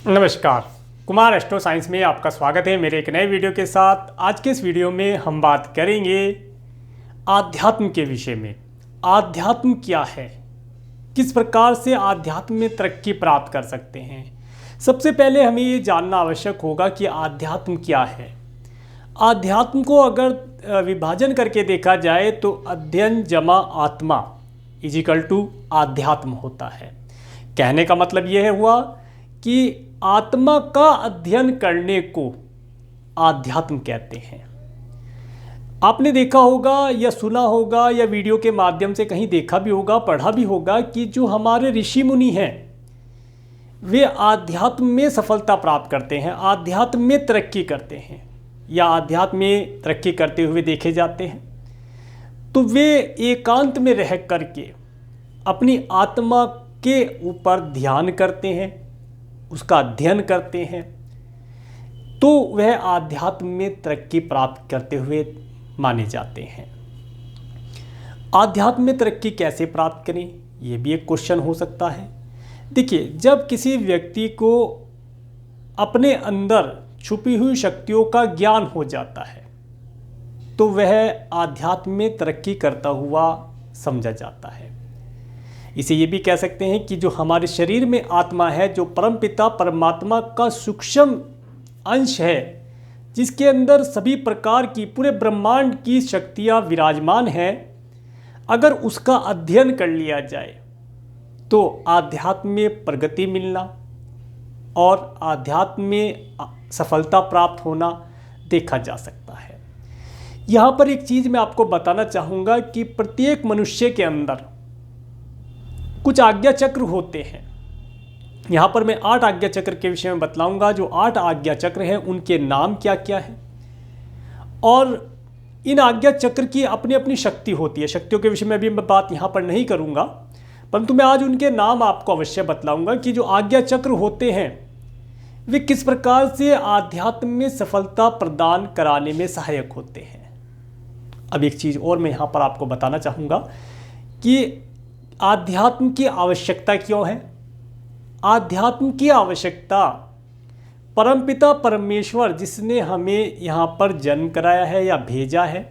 नमस्कार, Kumar astro science में आपका स्वागत है मेरे एक नए वीडियो के साथ। आज के इस वीडियो में हम बात करेंगे आध्यात्म के विषय में। आध्यात्म क्या है, किस प्रकार से आध्यात्म में तरक्की प्राप्त कर सकते हैं। सबसे पहले हमें ये जानना आवश्यक होगा कि आध्यात्म क्या है। आध्यात्म को अगर विभाजन करके देखा जाए तो अध्ययन जमा आत्मा इजिकल टू आध्यात्म होता है। कहने का मतलब यह हुआ कि आत्मा का अध्ययन करने को आध्यात्म कहते हैं। आपने देखा होगा या सुना होगा या वीडियो के माध्यम से कहीं देखा भी होगा, पढ़ा भी होगा कि जो हमारे ऋषि मुनि हैं वे आध्यात्म में सफलता प्राप्त करते हैं, आध्यात्म में तरक्की करते हैं या आध्यात्म में तरक्की करते हुए देखे जाते हैं। तो वे एकांत में रह करके अपनी आत्मा के ऊपर ध्यान करते हैं, उसका अध्ययन करते हैं, तो वह आध्यात्म में तरक्की प्राप्त करते हुए माने जाते हैं। आध्यात्म में तरक्की कैसे प्राप्त करें, यह भी एक क्वेश्चन हो सकता है। देखिए, जब किसी व्यक्ति को अपने अंदर छुपी हुई शक्तियों का ज्ञान हो जाता है तो वह आध्यात्म में तरक्की करता हुआ समझा जाता है। इसे ये भी कह सकते हैं कि जो हमारे शरीर में आत्मा है, जो परमपिता परमात्मा का सूक्ष्म अंश है, जिसके अंदर सभी प्रकार की पूरे ब्रह्मांड की शक्तियाँ विराजमान हैं, अगर उसका अध्ययन कर लिया जाए तो आध्यात्म में प्रगति मिलना और आध्यात्म में सफलता प्राप्त होना देखा जा सकता है। यहाँ पर एक चीज़ मैं आपको बताना चाहूँगा कि प्रत्येक मनुष्य के अंदर कुछ आज्ञा चक्र होते हैं। यहाँ पर मैं 8 आज्ञा चक्र के विषय में बतलाऊंगा। जो 8 आज्ञा चक्र हैं उनके नाम क्या क्या हैं और इन आज्ञा चक्र की अपनी अपनी शक्ति होती है। शक्तियों के विषय में भी मैं बात यहाँ पर नहीं करूँगा, परंतु मैं आज उनके नाम आपको अवश्य बतलाऊंगा कि जो आज्ञा चक्र होते हैं वे किस प्रकार से आध्यात्म में सफलता प्रदान कराने में सहायक होते हैं। अब एक चीज़ और मैं यहाँ पर आपको बताना चाहूँगा कि आध्यात्म की आवश्यकता क्यों है। आध्यात्म की आवश्यकता परमपिता परमेश्वर जिसने हमें यहाँ पर जन्म कराया है या भेजा है,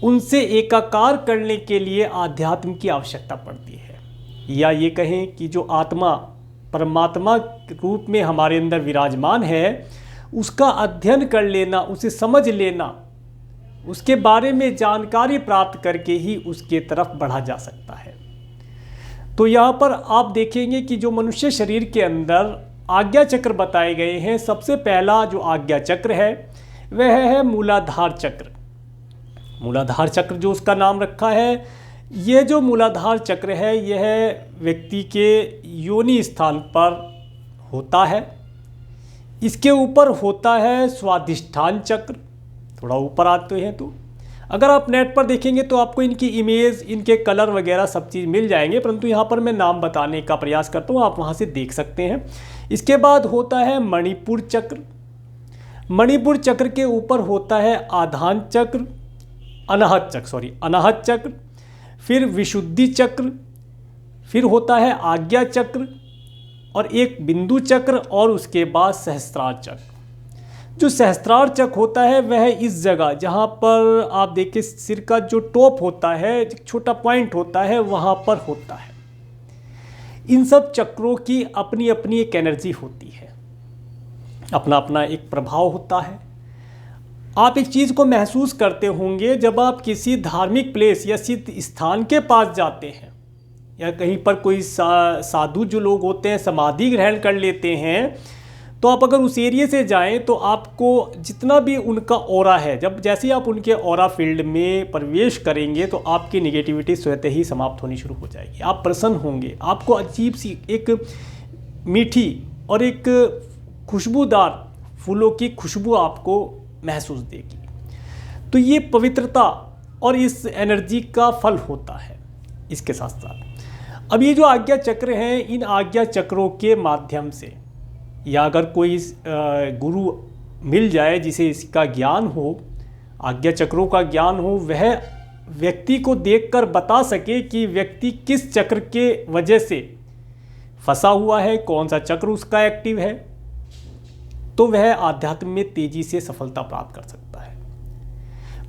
उनसे एकाकार करने के लिए आध्यात्म की आवश्यकता पड़ती है। या ये कहें कि जो आत्मा परमात्मा रूप में हमारे अंदर विराजमान है, उसका अध्ययन कर लेना, उसे समझ लेना, उसके बारे में जानकारी प्राप्त करके ही उसके तरफ बढ़ा जा सकता है। तो यहाँ पर आप देखेंगे कि जो मनुष्य शरीर के अंदर आज्ञा चक्र बताए गए हैं, सबसे पहला जो आज्ञा चक्र है वह है मूलाधार चक्र। मूलाधार चक्र जो उसका नाम रखा है, यह जो मूलाधार चक्र है यह व्यक्ति के योनि स्थान पर होता है। इसके ऊपर होता है स्वाधिष्ठान चक्र, थोड़ा ऊपर आते हैं तो अगर आप नेट पर देखेंगे तो आपको इनकी इमेज, इनके कलर वगैरह सब चीज़ मिल जाएंगे, परंतु यहाँ पर मैं नाम बताने का प्रयास करता हूँ, आप वहाँ से देख सकते हैं। इसके बाद होता है मणिपुर चक्र। मणिपुर चक्र के ऊपर होता है आधान चक्र, अनाहत चक्र, फिर विशुद्धि चक्र, फिर होता है आज्ञा चक्र और एक बिंदु चक्र और उसके बाद सहस्त्रार चक्र। जो सहस्त्रार चक्र होता है वह इस जगह जहाँ पर आप देखिए सिर का जो टॉप होता है, छोटा पॉइंट होता है, वहाँ पर होता है। इन सब चक्रों की अपनी अपनी एक एनर्जी होती है, अपना अपना एक प्रभाव होता है। आप एक चीज़ को महसूस करते होंगे जब आप किसी धार्मिक प्लेस या सिद्ध स्थान के पास जाते हैं या कहीं पर कोई साधु जो लोग होते हैं समाधि ग्रहण कर लेते हैं, तो आप अगर उस एरिया से जाएं तो आपको जितना भी उनका ऑरा है, जब जैसे आप उनके ऑरा फील्ड में प्रवेश करेंगे तो आपकी नेगेटिविटी स्वतः ही समाप्त होनी शुरू हो जाएगी। आप प्रसन्न होंगे, आपको अजीब सी एक मीठी और एक खुशबूदार फूलों की खुशबू आपको महसूस देगी। तो ये पवित्रता और इस एनर्जी का फल होता है। इसके साथ साथ अब ये जो आज्ञा चक्र हैं, इन आज्ञा चक्रों के माध्यम से या अगर कोई गुरु मिल जाए जिसे इसका ज्ञान हो, आज्ञा चक्रों का ज्ञान हो, वह व्यक्ति को देखकर बता सके कि व्यक्ति किस चक्र के वजह से फंसा हुआ है, कौन सा चक्र उसका एक्टिव है, तो वह आध्यात्म में तेजी से सफलता प्राप्त कर सकता है।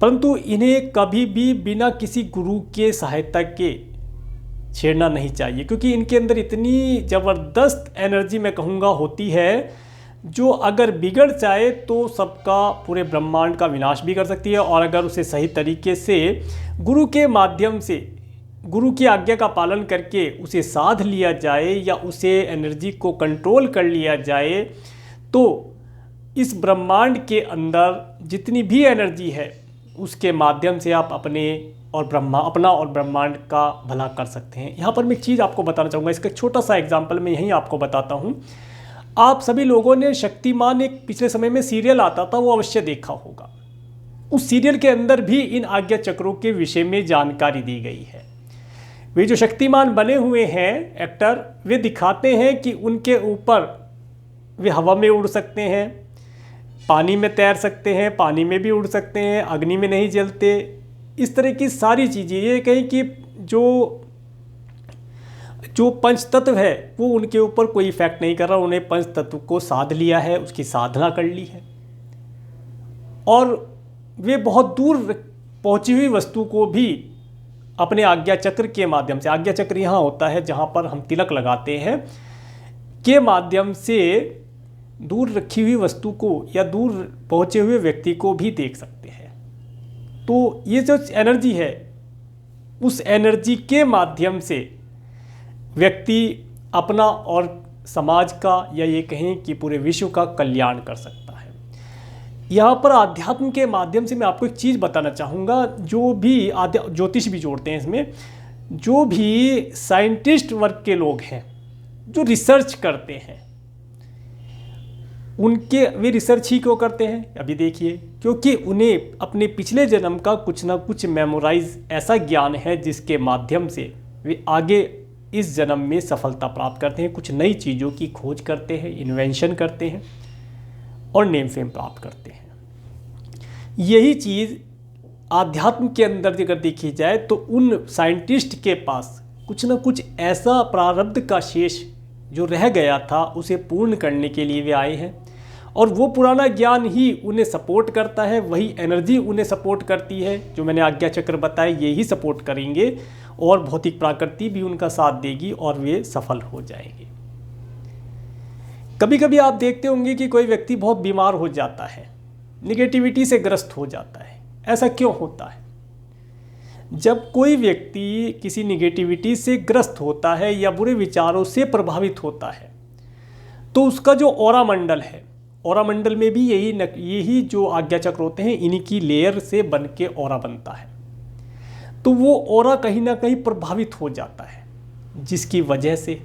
परंतु इन्हें कभी भी बिना किसी गुरु के सहायता के छेड़ना नहीं चाहिए, क्योंकि इनके अंदर इतनी ज़बरदस्त एनर्जी मैं कहूँगा होती है जो अगर बिगड़ जाए तो सबका पूरे ब्रह्मांड का विनाश भी कर सकती है। और अगर उसे सही तरीके से गुरु के माध्यम से, गुरु की आज्ञा का पालन करके उसे साध लिया जाए या उसे एनर्जी को कंट्रोल कर लिया जाए, तो इस ब्रह्मांड के अंदर जितनी भी एनर्जी है उसके माध्यम से आप अपना और ब्रह्मांड का भला कर सकते हैं। यहाँ पर मैं एक चीज़ आपको बताना चाहूँगा, इसका एक छोटा सा एग्जाम्पल मैं यहीं आपको बताता हूँ। आप सभी लोगों ने शक्तिमान एक पिछले समय में सीरियल आता था, वो अवश्य देखा होगा। उस सीरियल के अंदर भी इन आज्ञा चक्रों के विषय में जानकारी दी गई है। वे जो शक्तिमान बने हुए हैं एक्टर, वे दिखाते हैं कि उनके ऊपर वे हवा में उड़ सकते हैं, पानी में तैर सकते हैं, पानी में भी उड़ सकते हैं, अग्नि में नहीं जलते। इस तरह की सारी चीज़ें, ये कहें कि जो पंच तत्व है वो उनके ऊपर कोई इफेक्ट नहीं कर रहा। उन्हें पंच तत्व को साध लिया है, उसकी साधना कर ली है, और वे बहुत दूर पहुंची हुई वस्तु को भी अपने आज्ञा चक्र के माध्यम से, आज्ञा चक्र यहाँ होता है जहाँ पर हम तिलक लगाते हैं, के माध्यम से दूर रखी हुई वस्तु को या दूर पहुँचे हुए व्यक्ति को भी देख सकते हैं। तो ये जो एनर्जी है, उस एनर्जी के माध्यम से व्यक्ति अपना और समाज का, या ये कहें कि पूरे विश्व का कल्याण कर सकता है। यहाँ पर आध्यात्म के माध्यम से मैं आपको एक चीज़ बताना चाहूँगा, जो भी ज्योतिष भी जोड़ते हैं इसमें, जो भी साइंटिस्ट वर्ग के लोग हैं जो रिसर्च करते हैं, वे रिसर्च ही क्यों करते हैं? अभी देखिए, क्योंकि उन्हें अपने पिछले जन्म का कुछ ना कुछ मेमोराइज ऐसा ज्ञान है जिसके माध्यम से वे आगे इस जन्म में सफलता प्राप्त करते हैं, कुछ नई चीज़ों की खोज करते हैं, इन्वेंशन करते हैं और नेम फेम प्राप्त करते हैं। यही चीज़ आध्यात्म के अंदर अगर देखी जाए तो उन साइंटिस्ट के पास कुछ ना कुछ ऐसा प्रारब्ध का शेष जो रह गया था उसे पूर्ण करने के लिए वे आए हैं, और वो पुराना ज्ञान ही उन्हें सपोर्ट करता है, वही एनर्जी उन्हें सपोर्ट करती है। जो मैंने आज्ञा चक्र बताए ये ही सपोर्ट करेंगे, और भौतिक प्रकृति भी उनका साथ देगी और वे सफल हो जाएंगे। कभी कभी आप देखते होंगे कि कोई व्यक्ति बहुत बीमार हो जाता है, निगेटिविटी से ग्रस्त हो जाता है। ऐसा क्यों होता है? जब कोई व्यक्ति किसी निगेटिविटी से ग्रस्त होता है या बुरे विचारों से प्रभावित होता है, तो उसका जो ऑरा मंडल है, ऑरा मंडल में भी यही जो आज्ञा चक्र होते हैं, इन्हीं की लेयर से बन के ऑरा बनता है। तो वो ऑरा कहीं ना कहीं प्रभावित हो जाता है, जिसकी वजह से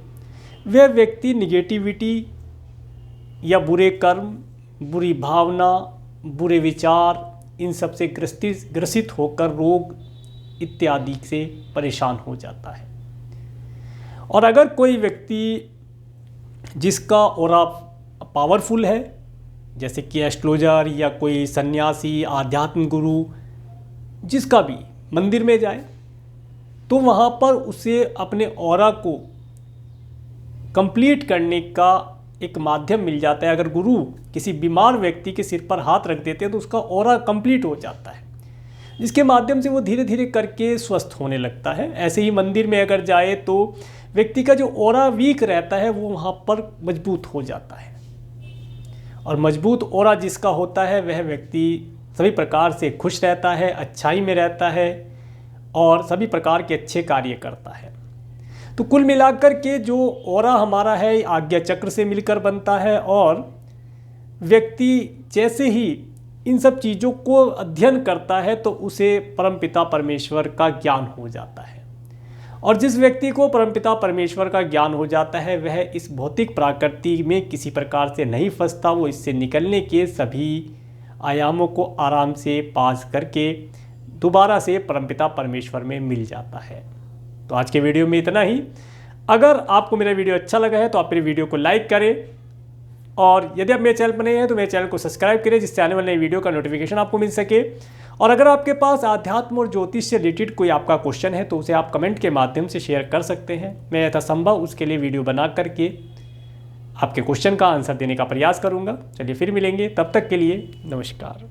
वह व्यक्ति निगेटिविटी या बुरे कर्म, बुरी भावना, बुरे विचार, इन सब से ग्रसित होकर रोग इत्यादि से परेशान हो जाता है। और अगर कोई व्यक्ति जिसका ऑरा पावरफुल है, जैसे कि एस्ट्रोलॉजर या कोई सन्यासी, आध्यात्म गुरु, जिसका भी मंदिर में जाए, तो वहाँ पर उसे अपने ऑरा को कंप्लीट करने का एक माध्यम मिल जाता है। अगर गुरु किसी बीमार व्यक्ति के सिर पर हाथ रख देते हैं तो उसका ऑरा कंप्लीट हो जाता है, जिसके माध्यम से वो धीरे धीरे करके स्वस्थ होने लगता है। ऐसे ही मंदिर में अगर जाए तो व्यक्ति का जो ऑरा वीक रहता है वो वहाँ पर मजबूत हो जाता है, और मजबूत ऑरा जिसका होता है वह व्यक्ति सभी प्रकार से खुश रहता है, अच्छाई में रहता है और सभी प्रकार के अच्छे कार्य करता है। तो कुल मिलाकर के जो ऑरा हमारा है आज्ञा चक्र से मिलकर बनता है, और व्यक्ति जैसे ही इन सब चीज़ों को अध्ययन करता है तो उसे परमपिता परमेश्वर का ज्ञान हो जाता है। और जिस व्यक्ति को परमपिता परमेश्वर का ज्ञान हो जाता है वह इस भौतिक प्रकृति में किसी प्रकार से नहीं फंसता, वो इससे निकलने के सभी आयामों को आराम से पास करके दोबारा से परमपिता परमेश्वर में मिल जाता है। तो आज के वीडियो में इतना ही। अगर आपको मेरा वीडियो अच्छा लगा है तो आप मेरे वीडियो को लाइक करें, और यदि आप मेरे चैनल पर नए हैं तो मेरे चैनल को सब्सक्राइब करें, जिससे आने वाले नई वीडियो का नोटिफिकेशन आपको मिल सके। और अगर आपके पास आध्यात्म और ज्योतिष से रिलेटेड कोई आपका क्वेश्चन है तो उसे आप कमेंट के माध्यम से शेयर कर सकते हैं। मैं यथासंभव उसके लिए वीडियो बना करके आपके क्वेश्चन का आंसर देने का प्रयास करूंगा। चलिए फिर मिलेंगे, तब तक के लिए नमस्कार।